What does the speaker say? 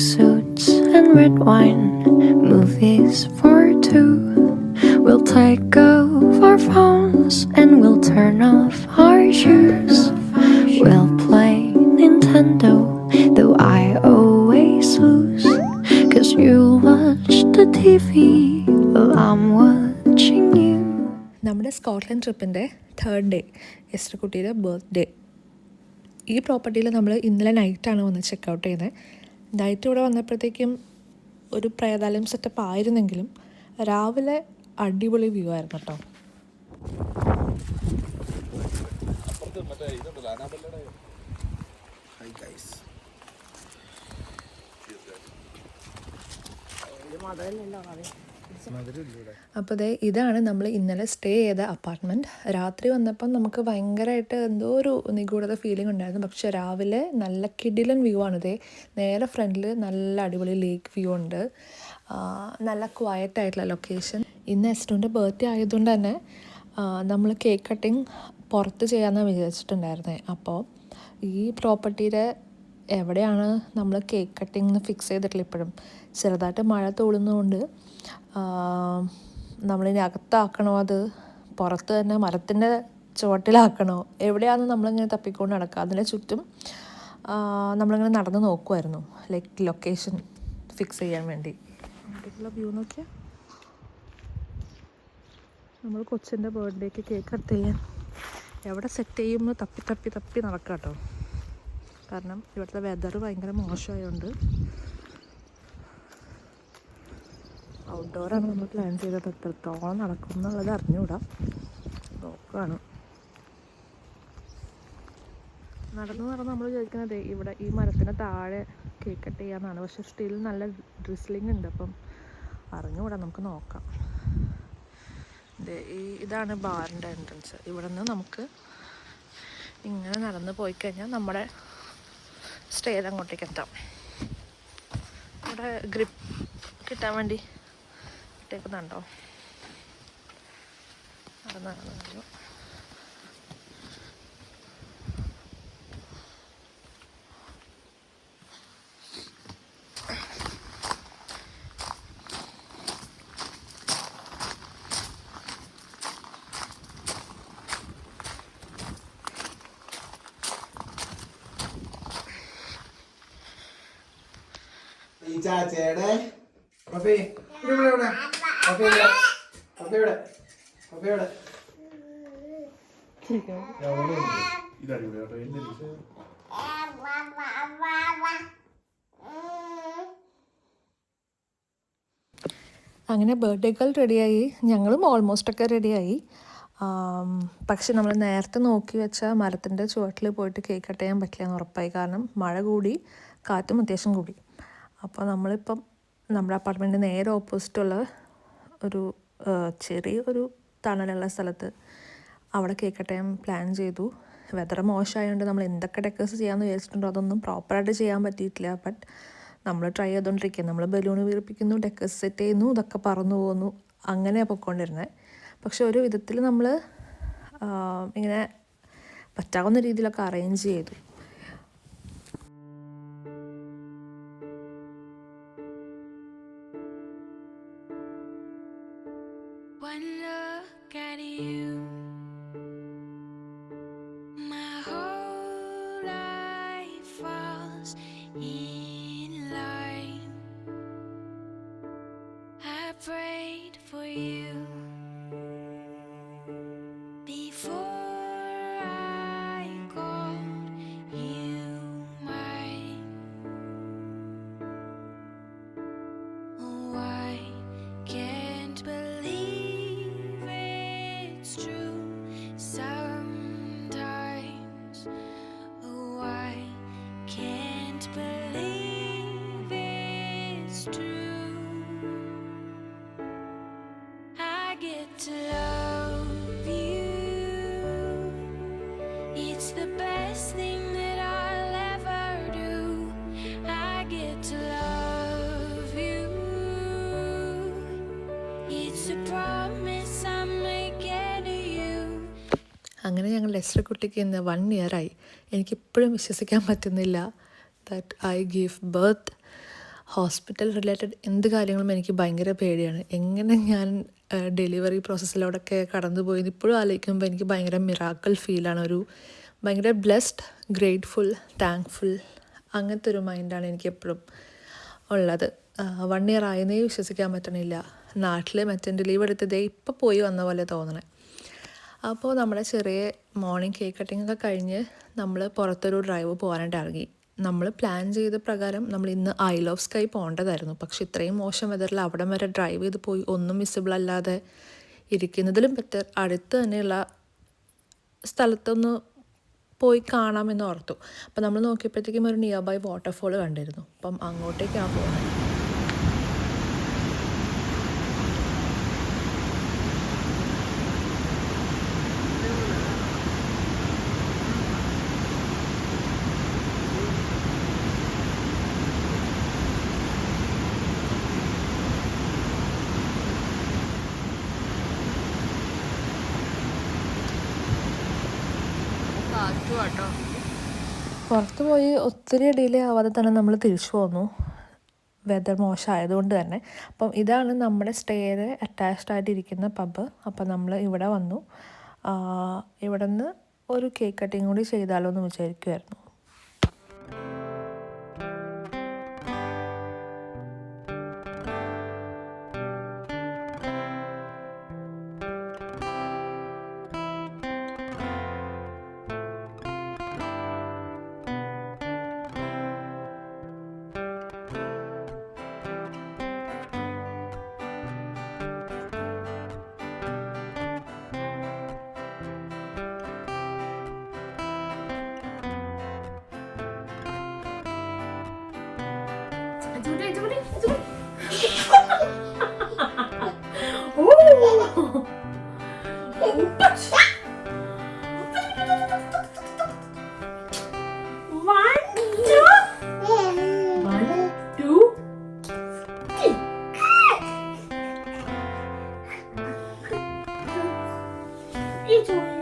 suits and red wine, movies for two. We'll take off our phones and we'll turn off our shoes. We'll play Nintendo, though I always lose. 'Cause you watch the TV while I'm watching you. നമ്മുടെ Scotland ട്രിപ്പിൻ്റെ 3rd day എസ്രക്കുട്ടിയുടെ birthday. ഈ പ്രോപ്പർട്ടിയിൽ നമ്മൾ ഇന്നലെ നൈറ്റാണ് വന്ന് checkout ചെയ്യുന്നത്. Night ഇവിടെ വന്നപ്പോഴത്തേക്കും ഒരു പ്രേതാലയം setup ആയിരുന്നെങ്കിലും രാവിലെ അടിപൊളി വ്യൂ ആയിരുന്നു കേട്ടോ. അപ്പോൾ ഇതാണ് നമ്മൾ ഇന്നലെ സ്റ്റേ ചെയ്ത അപ്പാർട്ട്മെൻറ്റ്. രാത്രി വന്നപ്പം നമുക്ക് ഭയങ്കരമായിട്ട് എന്തോ ഒരു നിഗൂഢത ഫീലിംഗ് ഉണ്ടായിരുന്നു. പക്ഷെ രാവിലെ നല്ല കിടിലൻ വ്യൂ ആണ്. നേരെ ഫ്രണ്ടിൽ നല്ല അടിപൊളി ലേക്ക് വ്യൂ ഉണ്ട്. നല്ല ക്വയറ്റ് ആയിട്ടുള്ള ലൊക്കേഷൻ. ഇന്ന് എസ്റ്റുവിൻ്റെ ബർത്ത്ഡേ ആയതുകൊണ്ട് തന്നെ നമ്മൾ കേക്ക് കട്ടിങ് പുറത്ത് ചെയ്യാമെന്നാണ് വിചാരിച്ചിട്ടുണ്ടായിരുന്നത്. അപ്പോൾ ഈ പ്രോപ്പർട്ടിയുടെ എവിടെയാണ് നമ്മൾ കേക്ക് കട്ടിങ് ഫിക്സ് ചെയ്തിട്ടില്ല. ഇപ്പോഴും ചെറുതായിട്ട് മഴ തോളുന്നതുകൊണ്ട് നമ്മളിനി അകത്താക്കണോ അത് പുറത്ത് തന്നെ മരത്തിൻ്റെ ചുവട്ടിലാക്കണോ എവിടെയാണെന്ന് നമ്മളിങ്ങനെ തപ്പിക്കൊണ്ട് നടക്കുക. അതിൻ്റെ ചുറ്റും നമ്മളിങ്ങനെ നടന്ന് നോക്കുമായിരുന്നു ലൊക്കേഷൻ ഫിക്സ് ചെയ്യാൻ വേണ്ടി. വ്യൂ നോക്കിയാൽ നമ്മൾ കൊച്ചിൻ്റെ ബർത്ത്ഡേക്ക് കേക്ക് കട്ട് ചെയ്യാൻ എവിടെ സെറ്റ് ചെയ്യുമെന്ന് തപ്പി നടക്കാം കേട്ടോ. കാരണം ഇവിടുത്തെ വെതർ ഭയങ്കര മോശമായതുകൊണ്ട് ഔട്ട്ഡോറാണ് നമ്മൾ പ്ലാൻ ചെയ്തത്. എത്രത്തോളം നടക്കും എന്നുള്ളത് അറിഞ്ഞുകൂടാ, നോക്കുകയാണ്. നടന്ന് നമ്മൾ വിചാരിക്കുന്നത് ഇവിടെ ഈ മരത്തിന് താഴെ കേക്ക് കട്ട് ചെയ്യാമെന്നാണ്. പക്ഷേ സ്റ്റിൽ നല്ല ഡ്രിസ്ലിംഗ് ഉണ്ട്. അപ്പം അറിഞ്ഞുകൂടാ, നമുക്ക് നോക്കാം. ഇതാണ് ബാറിൻ്റെ എൻട്രൻസ്. ഇവിടെ നിന്ന് നമുക്ക് ഇങ്ങനെ നടന്ന് പോയി കഴിഞ്ഞാൽ നമ്മുടെ സ്റ്റേയിൽ അങ്ങോട്ടേക്ക് എത്താം. ഇവിടെ ഗ്രിപ്പ് കിട്ടാൻ വേണ്ടി ഇട്ടേക്കുന്നുണ്ടോ? നടന്നു ചാച്ചയുടെ അങ്ങനെ ബർത്ത്ഡേകൾ റെഡിയായി, ഞങ്ങളും ഓൾമോസ്റ്റൊക്കെ റെഡിയായി. പക്ഷെ നമ്മൾ നേരത്തെ നോക്കി വെച്ച മരത്തിൻ്റെ ചുവട്ടിൽ പോയിട്ട് കേക്ക് കട്ട് ചെയ്യാൻ പറ്റില്ല എന്ന് ഉറപ്പായി. കാരണം മഴ കൂടി, കാറ്റും അത്യാവശ്യം കൂടി. അപ്പോൾ നമ്മളിപ്പം നമ്മുടെ അപ്പാർട്ട്മെൻറ്റിന് നേരെ ഓപ്പോസിറ്റുള്ള ഒരു ചെറിയൊരു തണലുള്ള സ്ഥലത്ത് അവിടെ കേക്ക് കട്ട് ചെയ്യാൻ പ്ലാൻ ചെയ്തു. വെതർ മോശമായതുകൊണ്ട് നമ്മൾ എന്തൊക്കെ ഡെക്കേഴ്സ് ചെയ്യാമെന്ന് വിചാരിച്ചിട്ടുണ്ടോ അതൊന്നും പ്രോപ്പറായിട്ട് ചെയ്യാൻ പറ്റിയിട്ടില്ല. ബട്ട് നമ്മൾ ട്രൈ ചെയ്തുകൊണ്ടിരിക്കുക. നമ്മൾ ബലൂണ് വീർപ്പിക്കുന്നു, ഡെക്കേഴ്സ് സെറ്റ് ചെയ്യുന്നു, ഇതൊക്കെ പറന്നു പോകുന്നു, അങ്ങനെയാണ് പൊയ്ക്കൊണ്ടിരുന്നത്. പക്ഷെ ഒരു വിധത്തിൽ നമ്മൾ ഇങ്ങനെ പറ്റാവുന്ന രീതിയിലൊക്കെ അറേഞ്ച് ചെയ്തു. One look at you, my whole life falls in line. I prayed for you before I called you mine. Oh, I can't believe it's true sometimes. Oh, I can't believe it's true. I get to love you. It's the best thing that I'll ever do. I get to love you. It's a promise I'm making to you. അങ്ങനെ ഞങ്ങൾ Leicester കുട്ടിക്ക് ഇന്ന് 1 year ആയി. എനിക്കിപ്പോഴും വിശ്വസിക്കാൻ പറ്റുന്നില്ല that I give birth hospital related എന്ത് കാര്യങ്ങളും എനിക്ക് ഭയങ്കര പേടിയാണ്. എങ്ങനെ ഞാൻ ഡെലിവറി പ്രോസസ്സിലൂടെയൊക്കെ കടന്നുപോയി ഇപ്പോഴും ആലോചിക്കുമ്പോൾ എനിക്ക് ഭയങ്കര മിറാക്കിൾ ഫീലാണ്. ഒരു ഭയങ്കര ബ്ലെസ്ഡ്, ഗ്രേറ്റ്ഫുൾ, താങ്ക്ഫുൾ അങ്ങനത്തെ ഒരു മൈൻഡാണ് എനിക്ക് എപ്പോഴും ഉള്ളത്. 1 ഇയർ ആയെന്നേ വിശ്വസിക്കാൻ പറ്റണില്ല. നാട്ടിൽ മെറ്റർനിറ്റി ലീവ് എടുത്തതേ ഇപ്പോൾ പോയി വന്ന പോലെ തോന്നണേ. അപ്പോൾ നമ്മുടെ ചെറിയ മോർണിംഗ് കേക്ക് കട്ടിംഗ് ഒക്കെ കഴിഞ്ഞ് നമ്മൾ പുറത്തൊരു ഡ്രൈവ് പോകാനായിട്ട് ഇറങ്ങി. നമ്മൾ പ്ലാൻ ചെയ്ത പ്രകാരം നമ്മൾ ഇന്ന് ഐൽ ഓഫ് സ്കൈ പോകേണ്ടതായിരുന്നു. പക്ഷെ ഇത്രയും മോശം വെതറിൽ അവിടം വരെ ഡ്രൈവ് ചെയ്ത് പോയി ഒന്നും വിസിബിൾ അല്ലാതെ ഇരിക്കുന്നതിലും ബെറ്റർ അടുത്ത് തന്നെയുള്ള സ്ഥലത്തൊന്ന് പോയി കാണാമെന്ന് ഓർത്തു. അപ്പം നമ്മൾ നോക്കിയപ്പോഴത്തേക്കും ഒരു നിയർ ബൈ വാട്ടർഫോൾ കണ്ടിരുന്നു. അപ്പം അങ്ങോട്ടേക്കാണ് പോകുന്നത്. പുറത്ത് പോയി ഒത്തിരി ഡിലേ ആവാതെ തന്നെ നമ്മൾ തിരിച്ചു പോന്നു, വെതർ മോശമായതുകൊണ്ട് തന്നെ. അപ്പം ഇതാണ് നമ്മുടെ സ്റ്റേയുടെ അറ്റാച്ച്ഡ് ആയിട്ടിരിക്കുന്ന പബ്ബ്. അപ്പം നമ്മൾ ഇവിടെ വന്നു. ഇവിടെ നിന്ന് ഒരു കേക്ക് കട്ടിങ് കൂടി ചെയ്താലോ എന്ന് വിചാരിക്കുമായിരുന്നു. 이쪽